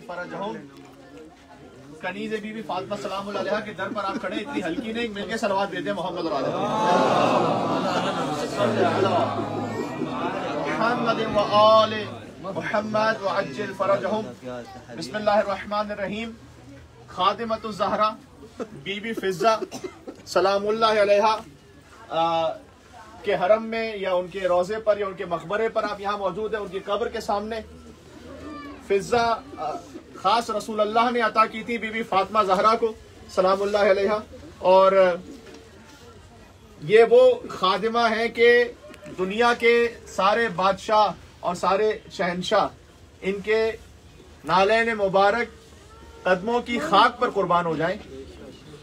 फरजहुम कनीज़ बीबी फातिमा सलामुल्लाह अलैहा के दर पर आप खड़े, इतनी हल्की नहीं, मिलके सलवात देते हैं मोहम्मद मुहम्मद व अज्जिल फरजहुम। बिस्मिल्लाहिर रहमानिर रहीम। खातिमतुज़ ज़हरा बीबी फिज़्ज़ा सलामुल्लाह अलैहा के हरम में या उनके रोज़े पर या उनके मकबरे पर आप यहाँ मौजूद हैं, उनकी कब्र के सामने। फिज़्ज़ा खास रसूलुल्लाह ने अता की थी बीबी फातिमा ज़हरा को सलामुल्लाह अलैहा, और ये वो खादिमा है कि दुनिया के सारे बादशाह और सारे शहनशाह इनके नालैन मुबारक कदमों की खाक पर कुर्बान हो जाएं।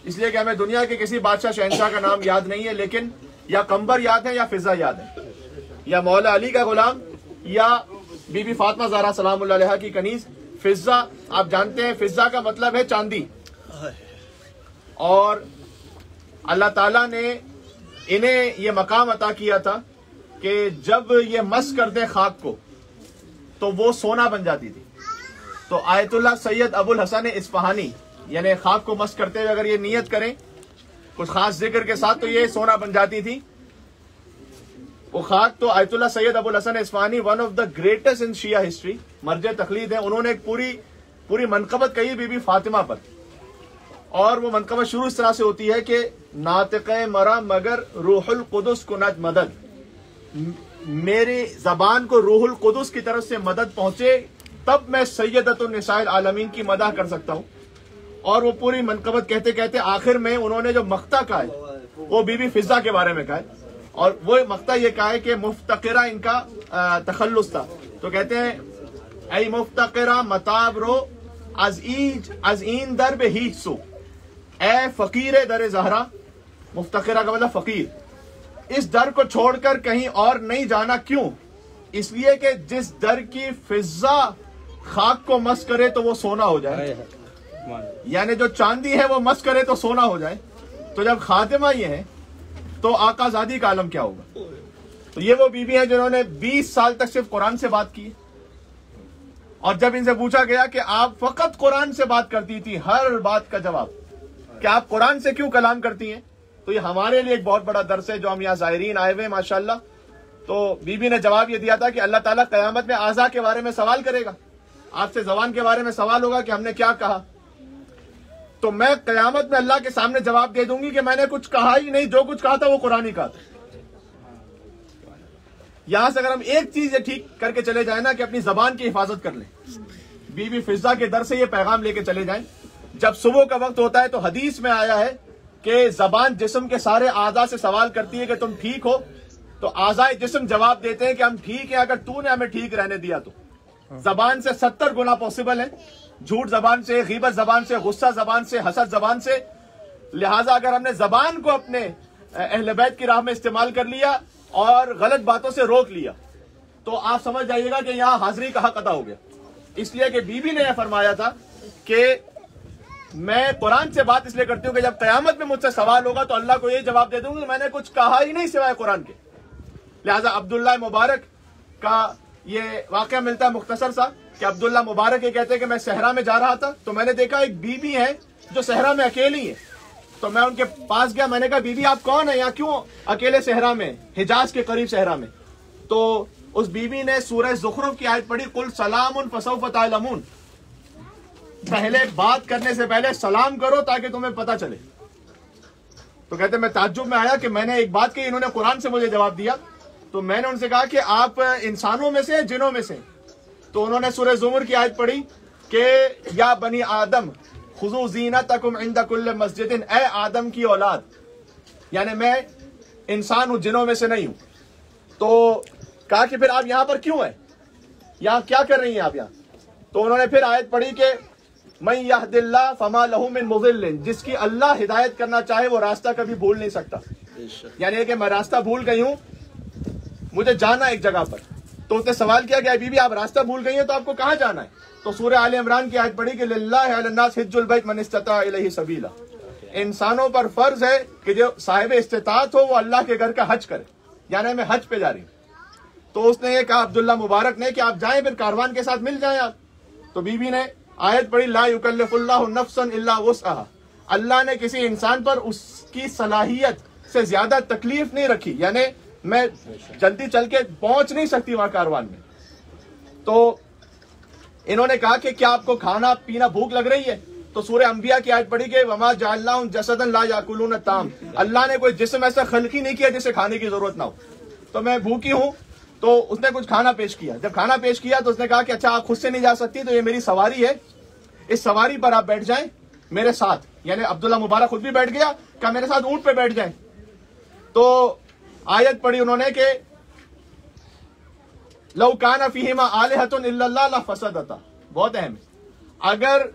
इसलिए कि हमें दुनिया के किसी बादशाह शहनशाह का नाम याद नहीं है, लेकिन या कंबर याद है या फिज़्ज़ा याद है, या मौला अली का गुलाम या बीबी फातिमा ज़हरा सलामुल्लाह अलैहा की कनीज़ फिज़्ज़ा। आप जानते हैं फिज़्ज़ा का मतलब है चांदी, और अल्लाह ताला ने इन्हें ये मकाम अता किया था कि जब ये मस कर दे खाक को तो वो सोना बन जाती थी। तो Ayatollah Sayyid Abul Hasan Ispahani यानी खाक को मस करते हुए अगर ये नियत करें कुछ खास जिक्र के साथ तो ये सोना बन जाती थी वो खाक। तो Ayatollah Sayyid Abul Hasan Isfahani one of the greatest in शिया हिस्ट्री, मर्ज तकलीद है, उन्होंने एक पूरी मनकबत कही बीबी फातिमा पर, और वो मनकबत शुरू इस तरह से होती है कि नातिक़े मरा मगर रूहुल कुदुस कुनत मदद, मेरी जबान को रूहुल कुदुस की तरफ से मदद पहुंचे तब मैं सैयदतुन निसाइल आलमीन की मदह कर सकता हूं। और वो पूरी मनकबत कहते कहते आखिर में उन्होंने जो मख्ता कहा है वो बीबी फिज़्ज़ा के बारे में कहा है, और वो मख्ता ये कहा है कि मुफ्तकिरा इनका तखल्लुस था। तो कहते हैं ऐ मुफ्तकिरा मताब रो अज़ीन दर बे हीच सो, ए फकीर दर ज़हरा, मुफ्तकिरा का मतलब फकीर, इस दर को छोड़कर कहीं और नहीं जाना। क्यों? इसलिए कि जिस दर की फिज़्ज़ा खाक को मस करे तो वो सोना हो जाए, यानी जो चांदी है वो मस करे तो सोना हो जाए। तो जब खातिमा ये है तो आकाज़ादी का आलम क्या होगा। तो ये वो बीबी है जिन्होंने 20 साल तक सिर्फ कुरान से बात की, और जब इनसे पूछा गया कि आप फकत कुरान से बात करती थी, हर बात का जवाब कि आप कुरान से क्यों कलाम करती हैं। तो ये हमारे लिए एक बहुत बड़ा दर्स है जो हम यहाँ ज़ाहिरीन आए हुए हैं माशाल्लाह। तो बीबी ने जवाब ये दिया था कि अल्लाह ताला क़यामत में आज़ा के बारे में सवाल करेगा, आपसे ज़बान के बारे में सवाल होगा कि हमने क्या कहा। तो मैं क़यामत में अल्लाह के सामने जवाब दे दूंगी कि मैंने कुछ कहा ही नहीं, जो कुछ कहा था वो कुरान ही कहा था। यहां से अगर हम एक चीज ये ठीक करके चले जाए ना कि अपनी जबान की हिफाजत कर लें, बीबी फिज़्ज़ा के दर से ये पैगाम लेके चले जाएं। जब सुबह का वक्त होता है तो हदीस में आया है कि जबान जिस्म के सारे आज़ा से सवाल करती है कि तुम ठीक हो, तो आज़ाए जिस्म जवाब देते हैं कि हम ठीक हैं, अगर तूने हमें ठीक रहने दिया तो। जबान से 70 गुना पॉसिबल है, झूठ जबान से, गीबत जबान से, गुस्सा जबान से, हसद जबान से। लिहाजा अगर हमने जबान को अपने अहले बैत की राह में इस्तेमाल कर लिया और गलत बातों से रोक लिया तो आप समझ जाइएगा कि यहाँ हाजिरी का हक अदा हो गया। इसलिए कि बीबी ने यह फरमाया था कि मैं कुरान से बात इसलिए करती हूँ कि जब कयामत में मुझसे सवाल होगा तो अल्लाह को यह जवाब दे दूंगी मैंने कुछ कहा ही नहीं सिवाय कुरान के। लिहाजा अब्दुल्लाह मुबारक का ये वाकया मिलता है मुख्तसर सा कि अब्दुल्लाह मुबारक ये कहते हैं कि मैं सहरा में जा रहा था तो मैंने देखा एक बीबी है जो सहरा में अकेली है। तो मैं उनके पास गया, मैंने कहा बीबी आप कौन है, यहाँ क्यों अकेले सहरा में, हिजाज के करीब सहरा में। तो उस बीबी ने सूरह ज़ुखरुफ की आयत पढ़ी, कुल सलामुन फसौफ तालमून, पहले बात करने से पहले सलाम करो ताकि तुम्हें पता चले। तो कहते मैं ताज्जुब में आया कि मैंने एक बात कही, इन्होंने कुरान से मुझे जवाब दिया। तो मैंने उनसे कहा कि आप इंसानों में से जिनों में से। तो उन्होंने सूरह ज़ुमर की आयत पढ़ी कि या बनी आदम खुज़ू ज़ीनतकुम इंद कुल्ल मस्जिदिन, ए आदम की औलाद, यानी मैं इंसान हूं, जिनों में से नहीं हूं। तो कहा कि फिर आप यहां पर क्यों हैं, यहां क्या कर रही हैं आप यहां। तो उन्होंने फिर आयत पढ़ी कि मैं यहदिल्लाह फमा लहू मिन मुज़िल्लिन, जिसकी अल्लाह हिदायत करना चाहे वो रास्ता कभी भूल नहीं सकता। यानी कि मैं रास्ता भूल गई हूं, मुझे जाना एक जगह पर। तो उसने सवाल किया कि बीबी आप रास्ता भूल गई हैं तो आपको कहां जाना है। तो सूरह आले इमरान की आयत पढ़ी कि लिल्लाहि अलन्नास हिज्जुल बैत मन इस्तता इलैहि सबीला, इंसानों पर फर्ज है कि जो साहिब इस्तिताअत हो वो अल्लाह के घर का हज करे, यानी मैं हज पे जा रही हूँ। तो उसने ये कहा अब्दुल्लाह मुबारक ने कि आप जाएं, फिर कारवान के साथ मिल जाएं आप। तो बीबी ने आयत पढ़ी, ला युकल्लिफुल्लाहु नफ्सन इल्ला वुसअहा, अल्लाह ने किसी इंसान पर उसकी सलाहियत से ज्यादा तकलीफ नहीं रखी, यानी मैं जल्दी चल के पहुंच नहीं सकती वहां कारवान में। तो इन्होंने कहा कि क्या आपको खाना पीना भूख लग रही है? तो सूरह अंबिया की आयत पढ़ी कि वमा जअलनाहुम जसदन ला याकुलून ताम, अल्लाह ने कोई जिस्म ऐसा खल्क ही नहीं किया जिसे खाने की जरूरत ना हो। तो मैं भूखी हूं, तो उसने कुछ खाना पेश किया। जब खाना पेश किया तो उसने कहा कि अच्छा आप खुद से नहीं जा सकती, तो ये मेरी सवारी है, इस सवारी पर आप बैठ जाएं मेरे साथ। यानी अब्दुल्ला मुबारक खुद भी बैठ गया, क्या मेरे साथ ऊंट पे बैठ जाएं। तो आयत पढ़ी उन्होंने कि लौ काना फीहिमा आलिहतुन इल्लल्लाह लफसदता, बहुत अहम है, अगर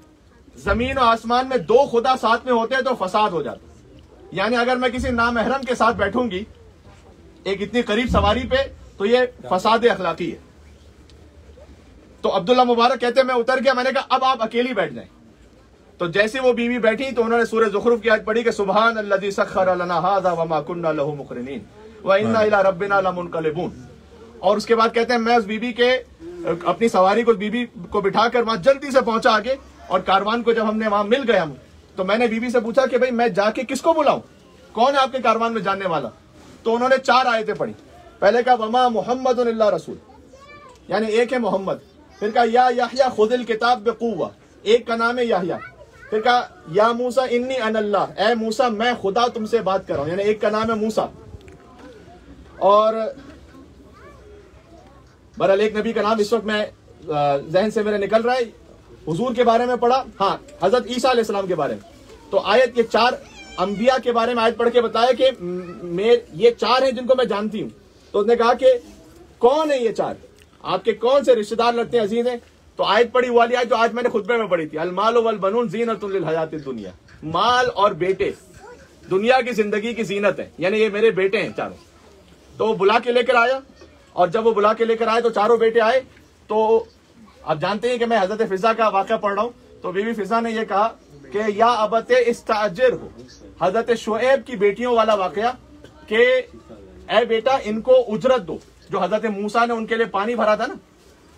जमीन और आसमान में दो खुदा साथ में होते हैं तो फसाद हो जाता। यानी अगर मैं किसी नामहरम के साथ बैठूंगी एक इतनी करीब सवारी पे, तो ये फसाद अखलाकी है। तो अब्दुल्ला मुबारक कहते हैं मैं उतर गया, मैंने कहा अब आप अकेली बैठ जाएं। तो जैसे वो बीवी बैठी तो उन्होंने सूरह ज़ुखरुफ की आयत पढ़ी कि सुबहान अल्लज़ी सख्खर लना हाज़ा वमा कुन्ना लहू मुक़रिनीन व इन्ना इला रब्बिना लमुनक़लिबून। और उसके बाद कहते हैं मैं उस बीबी के अपनी सवारी को बीबी को बिठाकर वहां जल्दी से पहुंचा आगे, और कारवान को जब हमने वहां मिल गए हम, तो मैंने बीबी से पूछा कि भाई मैं जाके किसको बुलाऊं, कौन है आपके कारवान में जानने वाला? तो उन्होंने 4 आयतें पढ़ी। पहले कहा वमा मुहम्मदुन इल्ला रसूल, यानी एक है मोहम्मद। फिर कहा या याह्या खुदिल किताब बिक़ुव्वा, एक का नाम है याह्या। फिर कहा या मूसा इन्नी अनल्लाह, ए मूसा मैं खुदा तुमसे बात कर रहा हूं, यानी एक का नाम है मूसा। और बहरहाल एक नबी का नाम इस वक्त मैं जहन से मेरे निकल रहा है, हुजूर के बारे में पढ़ा, हाँ हजरत ईसा अलैहिस्सलाम के बारे में। तो आयत के 4 अंबिया के बारे में आयत पढ़ के बताया कि ये 4 हैं जिनको मैं जानती हूं। तो उसने कहा कि कौन है ये 4, आपके कौन से रिश्तेदार लगते हैं, अजीज हैं? तो आयत पढ़ी वाली आयत जो आज मैंने खुतबे में पढ़ी थी, अल मालु वल बनून ज़ीनतुल लिल हयातिद दुनिया, माल और बेटे दुनिया की जिंदगी की जीनत है, यानी ये मेरे बेटे हैं चारों। तो वो बुला के लेकर आया, और जब वो बुला के लेकर आए तो चारों बेटे आए। तो आप जानते हैं कि मैं हजरत फिजा का वाक़या पढ़ रहा हूं, तो बीबी फिजा ने यह कहा कि या अबते इस्ताजिर हो, हजरत शुएब की बेटियों वाला वाक़या कि ए बेटा इनको उजरत दो, जो हजरत मूसा ने उनके लिए पानी भरा था ना,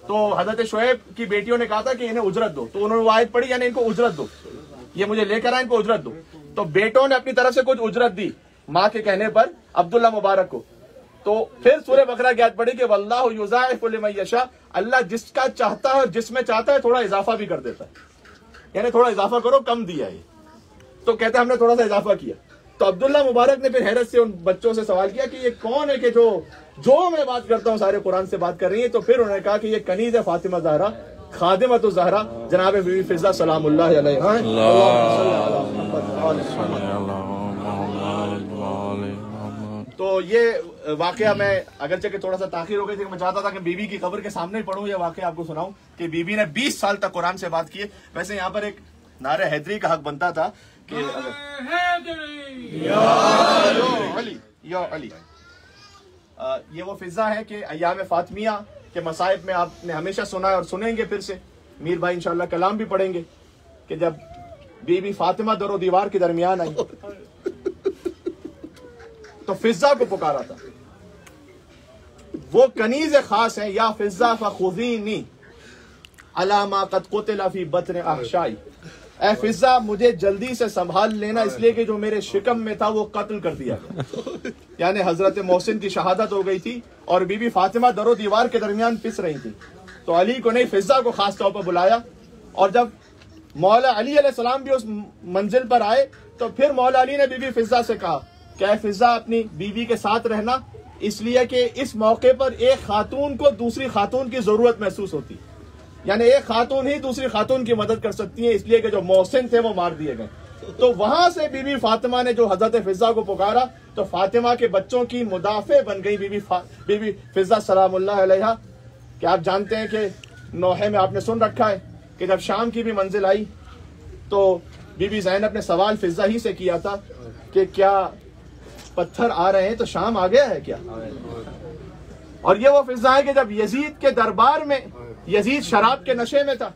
तो हजरत शुएब की बेटियों ने कहा था कि इन्हें उजरत दो, तो उन्होंने वो आयत पढ़ी यानी इनको उजरत दो, ये मुझे लेकर आए, इनको उजरत दो। तो बेटों ने अपनी तरफ से कुछ उजरत दी माँ के कहने पर अब्दुल्ला मुबारक को। तो फिर सूरह बकरा की आयत पढ़ी कि वल्लाहु युज़ाइफु लिमन यशा, अल्लाह जिसका चाहता है और जिसमें चाहता है थोड़ा इजाफा भी कर देता है, यानी थोड़ा इजाफा करो, कम दिया है। तो कहते हैं हमने थोड़ा सा इजाफा किया। तो अब्दुल्ला मुबारक ने फिर हैरत से उन बच्चों से सवाल किया कि ये कौन है कि जो मैं बात करता हूँ सारे कुरान से बात कर रही है? तो फिर उन्होंने कहा कि ये कनीज़ है फातिमा ज़हरा, खादिमतु ज़हरा, जनाब बीबी फिजा सलामुल्लाह अलैहा। तो ये वाकया मैं अगरचे कि थोड़ा सा ताखिर हो गई थी, मैं चाहता था कि बीबी की कब्र के सामने ही पढ़ूं, ये वाकया आपको सुनाऊं कि बीबी ने 20 साल तक कुरान से बात की है। वैसे यहाँ पर एक नारे हैदरी का हक बनता था कि या अली, ये वो फिजा है कि अय्याम फातिमिया के मसाइब में आपने हमेशा सुना है और सुनेंगे फिर से। मीर भाई इंशाल्लाह कलाम भी पढ़ेंगे कि जब बीबी फातिमा दरो दीवार के दरमियान आई तो फिजा को पुकारा था। वो कनीज खास है, या फिजा फखुज़ीनी अला मा क़द क़ुतिला फी बत्न अहशाई, ए फिजा मुझे जल्दी से संभाल लेना, इसलिए कि जो मेरे शिकम में था वो कत्ल कर दिया गया। यानी हजरत मोहसिन की शहादत हो गई थी और बीबी फातिमा दरो दीवार के दरमियान पिस रही थी। तो अली को नहीं, फिजा को खास तौर पर बुलाया। और जब मौला अली अलैहिस्सलाम भी उस मंजिल पर आए तो फिर मौला अली ने बीबी फिजा से कहा क्या फिजा अपनी बीवी के साथ रहना, इसलिए कि इस मौके पर एक खातून को दूसरी खातून की जरूरत महसूस होती, यानी एक खातून ही दूसरी खातून की मदद कर सकती है, इसलिए कि जो मोहसिन थे वो मार दिए गए। तो वहां से बीबी फातिमा ने जो हजरत फिजा को पुकारा तो फातिमा के बच्चों की मुदाफे बन गई बीबी फिजा सलामुल्लाह अलैहा। क्या आप जानते हैं कि नोहे में आपने सुन रखा है कि जब शाम की भी मंजिल आई तो बीबी ज़ैनब ने सवाल फिजा ही से किया था कि क्या पत्थर आ रहे हैं तो शाम आ गया है क्या? और ये वो फिजा है कि जब यजीद के दरबार में, यजीद शराब के नशे में था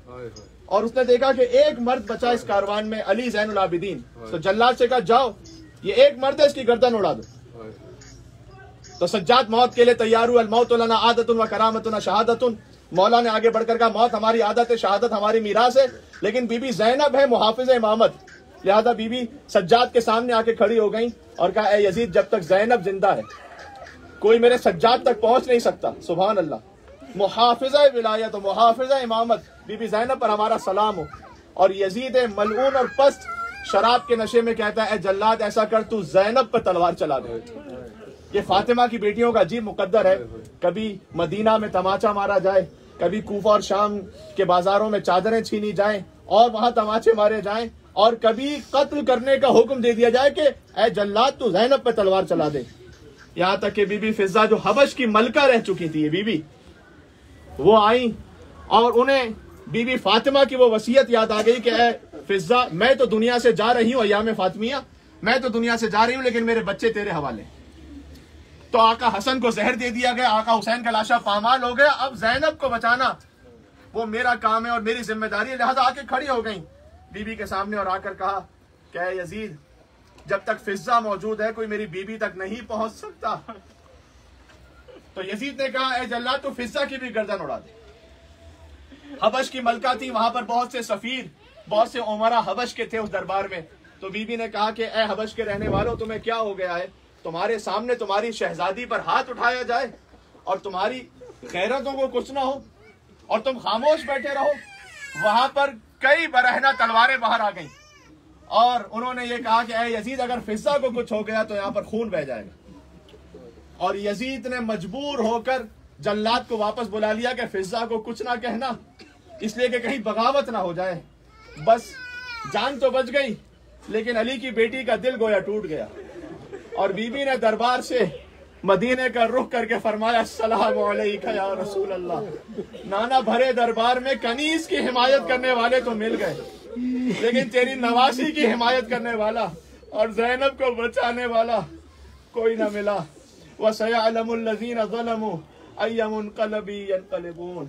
और उसने देखा कि एक मर्द बचा इस कारवान में, अली ज़ैनुल आबिदीन, तो जल्लाद से कहा जाओ ये एक मर्द है, इसकी गर्दन उड़ा दो। तो सज्जाद मौत के लिए तैयार हुआ, मौत लना आदतुन व करामतुन शहादतुन। मौला ने आगे बढ़कर कहा मौत हमारी आदत है, शहादत हमारी मीरास है। लेकिन बीबी ज़ैनब है मुहाफिज इमामत, लिहाजा बीबी सज्जाद के सामने आके खड़ी हो गई और कहा, ए यजीद, जब तक ज़ैनब जिंदा है कोई मेरे सज्जाद तक पहुंच नहीं सकता। सुभान अल्लाह, मुहाफिजा विलायत, मुहाफिजा इमामत बीबी ज़ैनब पर हमारा सलाम हो। और यजीद मलऊन और पस्त शराब के नशे में कहता है, ए जल्लाद, ऐसा कर तू ज़ैनब पर तलवार चला दे। ये फातिमा की बेटियों का अजीब मुकद्दर है, कभी मदीना में तमाचा मारा जाए, कभी कूफा और शाम के बाजारों में चादरें छीनी जाएं और वहां तमाचे मारे जाएं, और कभी कत्ल करने का हुक्म दे दिया जाए कि ए जल्लाद, तू ज़ैनब पर तलवार चला दे। यहां तक कि बीबी फिजा जो हबश की मलका रह चुकी थी, ये बीबी, वो आई और उन्हें बीबी फातिमा की वो वसीयत याद आ गई कि ए फिजा, मैं तो दुनिया से जा रही हूं, अय्याम फातिमिया, मैं तो दुनिया से जा रही हूं, लेकिन मेरे बच्चे तेरे हवाले। तो आका हसन को जहर दे दिया गया, आका हुसैन का लाशा पामाल हो गया। अब ज़ैनब को बचाना वो मेरा काम है और मेरी जिम्मेदारी है। लिहाजा आके खड़ी हो गई बीबी के सामने और आकर कहा, क्या यजीद, जब तक फिजा मौजूद है कोई मेरी बीबी तक नहीं पहुंच सकता। तो यजीद ने कहा, ए जल्लाद, तो फिजा की भी गर्दन उड़ा दे। हबश की मलका थी, वहां पर बहुत से सफीर, बहुत से उमरा हबश के थे उस दरबार में। तो बीबी ने कहा कि ए हबश के रहने वालों, तुम्हें क्या हो गया है? तुम्हारे सामने तुम्हारी शहजादी पर हाथ उठाया जाए और तुम्हारी खैरतों को कुछ ना हो और तुम खामोश बैठे रहो। वहां पर कई बरहना तलवारें बाहर आ गईं और उन्होंने ये कहा कि ए यजीद, अगर फिजा को कुछ हो गया तो यहाँ पर खून बह जाएगा। और यजीद ने मजबूर होकर जल्लाद को वापस बुला लिया कि फिजा को कुछ ना कहना, इसलिए कि कहीं बगावत ना हो जाए। बस जान तो बच गई, लेकिन अली की बेटी का दिल गोया टूट गया। और बीबी ने दरबार से मदीने का रुख करके फरमाया, अस्सलामु अलैका या रसूल अल्लाह। नाना, भरे दरबार में कनीज की हिमायत करने वाले तो मिल गए, लेकिन तेरी नवासी की हिमायत करने वाला और ज़ैनब को बचाने वाला कोई ना मिला। वसयअलमुल लज़ीना ज़लमू अय्या मुनक़लबी यनक़लिबून।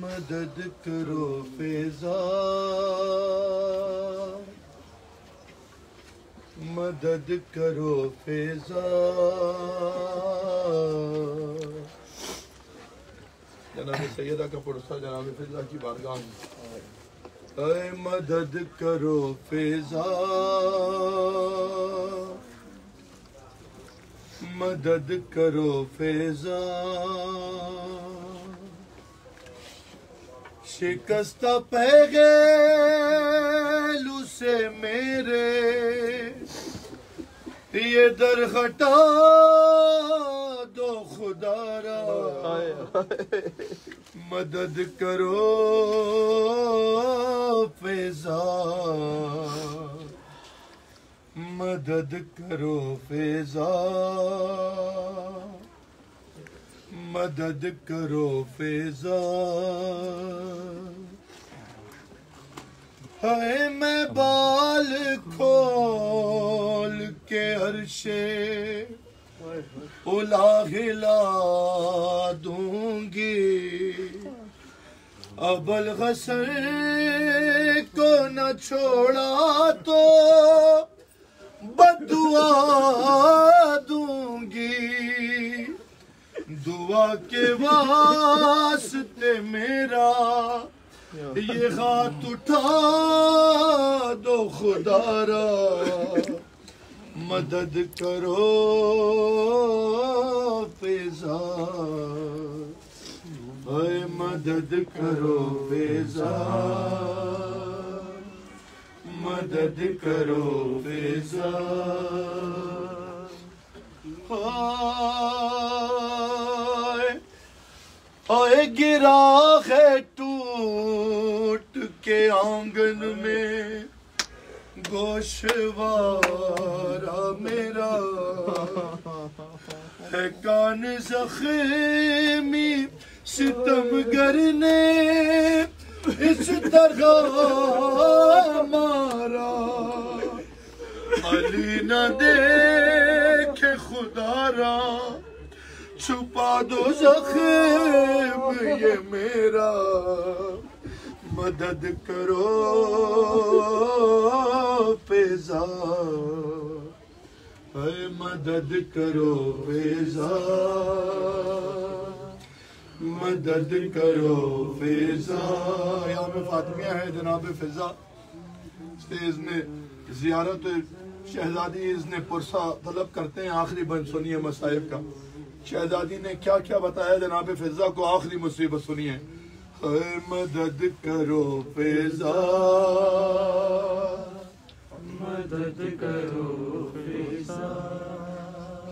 मदद करो फिजा, मदद करो फिजा। जनाब सैयदा का पुरस्कार जनाब फिजा की बारगाह में, मदद करो फिजा, मदद करो फिजा। शिकस्ता पैगेलू से मेरे ये दर हटा दो खुदारा। मदद करो फिजा, मदद करो फिजा, मदद करो फिजा। है मैं बाल खोल के अर्शे उला हिला दूंगी। अबुल हसन को न छोड़ा तो बदुआ दूंगी। दुआ के वास्ते मेरा ये हाथ उठा दो खुदारा। मदद करो फिजा, मदद करो फिजा, मदद करो फिजा। आए गिरा है टूट के आंगन में गोशवारा मेरा। है कान ज़ख्मी सितमगर ने इस तरह मारा। अली न देखे खुदारा, छुपा दो ज़ख्म ये मेरा। मदद करो फिजा, है मदद करो फिजा, मदद करो फिजा। यहाँ पे फातिमिया है जनाब फिजा से इज़ने ज़ियारत शहजादी इज़ने पुरसा तलब करते हैं। आखिरी बंद सुनिए मसाइब का। शहजादी ने क्या क्या बताया जनाब फिजा को, आखिरी मुसीबत सुनिए। है मदद करो फिजा, मदद करो फिजा।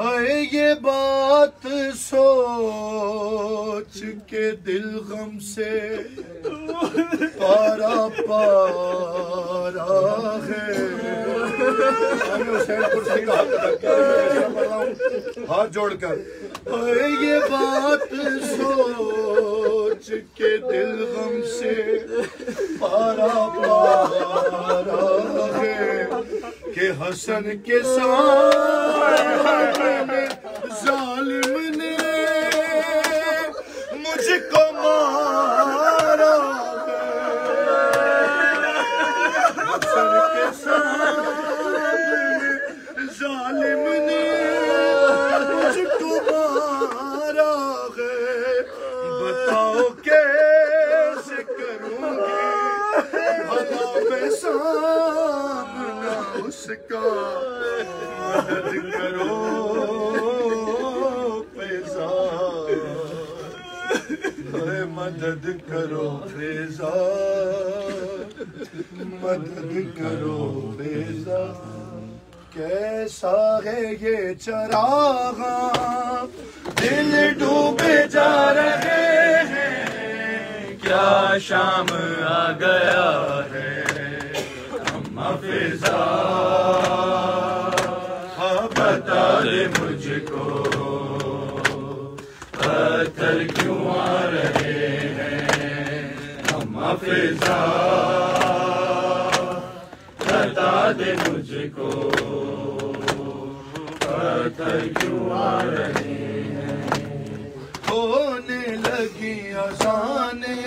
है ये बात सोच के दिल गम से पारा पारा है। हाथ जोड़कर है ये बात सोच के दिल गम से पारा पारा है कि हसन के सामने जालिम ने मुझको मारा है। हसन के सामने जालिम ने मुझको मारा है। बताओ कैसे करूंगी भला मैं सामना उसका। मदद करो फिजा, मदद करो फिजा, मदद करो फिजा। कैसा है ये चरागा दिल डूबे जा रहे हैं, क्या शाम आ गया है अम्मा फिजा। बता दे मुझको पत्थर क्यों आ रहे हैं अम्मा फिजा। बता दे मुझको पत्थर क्यों आ रहे हैं। होने लगी अज़ाने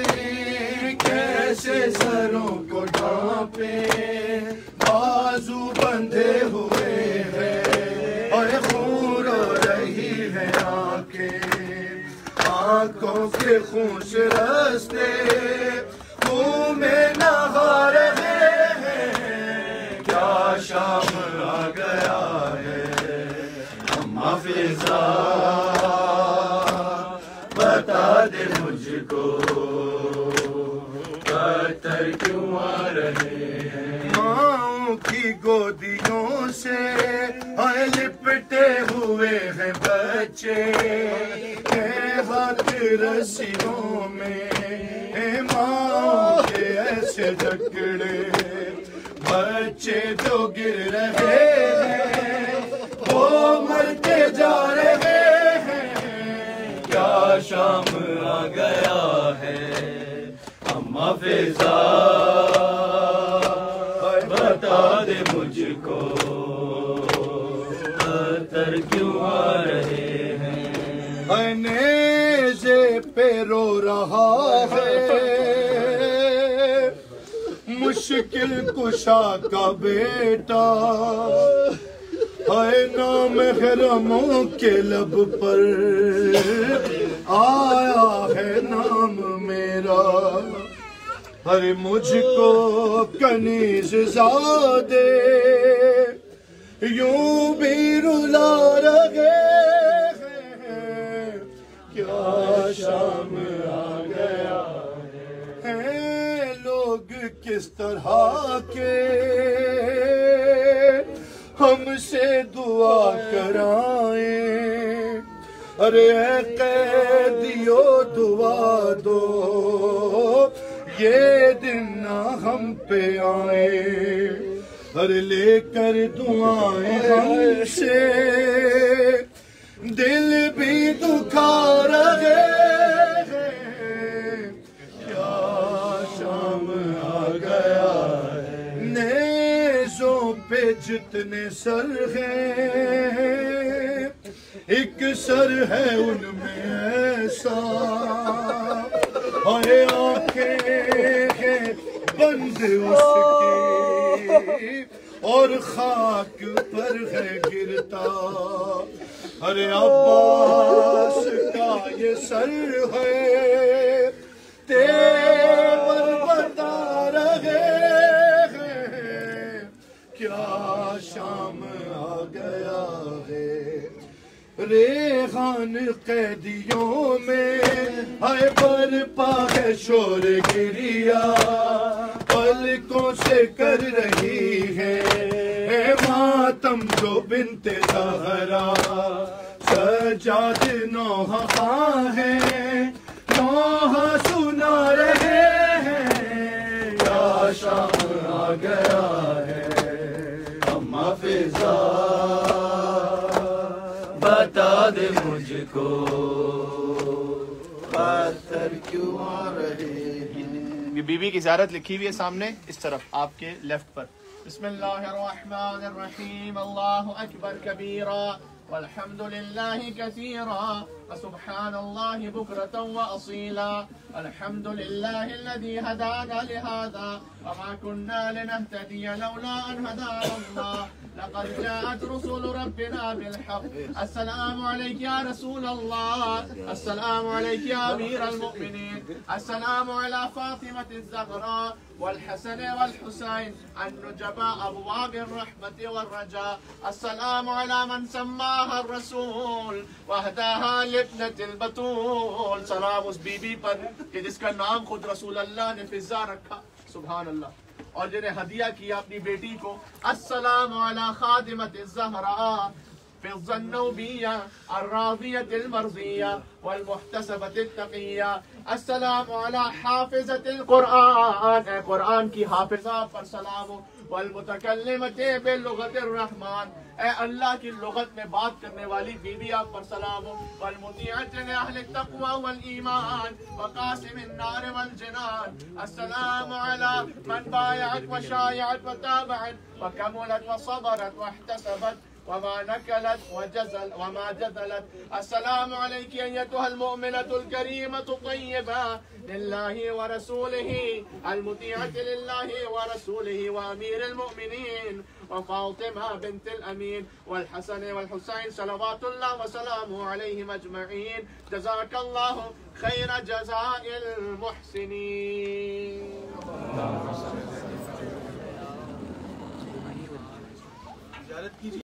कैसे सरों को ढांपे, बाजू बंधे हुए हैं और खून रो रही है आंखें। आंखों के खून से रास्ते मुंह में नहा रहे हैं, क्या शाम आ गया है अम्मा फिजा। बता दे मुझको पत्थर क्यों आ रहे हैं। माँओं की गोदियों से आए लिपटे हुए हैं बच्चे, हाथ रस्सियों में माँओं के ऐसे जकड़े। बच्चे जो गिर रहे हैं वो मरते जा रहे हैं, क्या शाम आ गया है अम्मा फिजा। बता दे मुझको पत्थर क्यों आ रहे हैं। नेज़े पे रो रहा है मुश्किल कुशा का बेटा, है नाम महरमों के लब पर आया है नाम मेरा। अरे मुझको कनीज़ ज़ादे यूं भी रुला रहे हैं, क्या शाम आ गया है। लोग किस तरह के हमसे दुआ कराएं, अरे कैदियो दुआ दो ये दिन ना हम पे आए। अरे लेकर दुआएं हमसे दिल भी दुखा रहे हैं, क्या शाम आ गया है। नेज़ों पे जितने सर हैं एक सर है उनमें ऐसा, हाय आंखें बंद उसकी और खाक पर है गिरता। अरे अब्बास का ये सर है तेवर बता रहे हैं, क्या शाम आ गया है। रेहान कैदियों में हाय बरपा है शोर गिरिया, पलकों से कर रही है मातम जो बिन्ते ज़हरा। सजाद नौहा है नौहा सुना रहे हैं, क्या शाम आ गया है। अम्मा फिजा बता दे मुझको पत्थर क्यों आ रहे हैं। बीबी की ज़ियारत लिखी हुई है सामने इस तरफ आपके लेफ्ट पर। बिस्मिल्लाहिर्रहमानिर्रहीम। अल्लाहु अकबर कबीरा वल्हम्दुलिल्लाहि कसीरा वसुब्हानल्लाहि बुक्रतन व असीला। अल्हम्दुलिल्लाहिल्लज़ी हदाना लिहाज़ा वमा कुन्ना लिनहतदिय लौला अन हदाना अल्लाह। लक़द जाअत रुसुलु रब्बिना बिलहक़। अस्सलामु अलैका या रसूल अल्लाह, अस्सलामु अलैका या अमीरल मुमिनीन, अस्सलामु अला फातिमतिज़ ज़हरा वल-हसन वल-हुसैन अन्नुजबा अबवाबिर रहमति वल-रजा। अस्सलामु अला मन सम्माहा रसूल वहदाहा लिब्नतिल बतूल। सलाम उस बीबी पर कि जिसका नाम खुद रसूल अल्लाह ने फिजा रखा, सुभान अल्लाह, और जिन्हें हदिया किया अपनी बेटी को। अस्सलामु अला खादिमतिज़ ज़हरा फिज़्ज़न्नूबिय्या अर्राज़ियतिल मर्ज़िय्या वल-मुहतसबतित तक़िय्या। अस्सलामु अला हाफ़िज़तिल क़ुरआन, कुरान की हाफ़िज़ा पर सलाम हो। वल-मुतकल्लिमति बिलुग़तिर रहमान, अल्लाह की लुगत में बात करने वाली बीबी आप पर सलाम हो। वल-मुतीअति li अहलित तक़वा वल ईमान व क़ासिमिन नार वल जिनान। अस्सलामु अला मन बायअत व शायअत व ताबअत व कमुलत व सबरत व इहतसबत वमा नकलत वमा जदलत। अस्सलामु अलैकी अय्यतुहल मुअमिनतुल करीमतु तय्यबा लिल्लाहि व रसूलिहि अल-मुतीअति लिल्लाहि व रसूलिहि व अमीरिल मुमिनीन व फातिमा बिन्तिल अमीन वल हसन वल हुसैन सलवातुल्लाह व सलामुहु अलैहिम अजमईन। जज़ाकल्लाहु खैर जज़ाइल मुहसिनीन।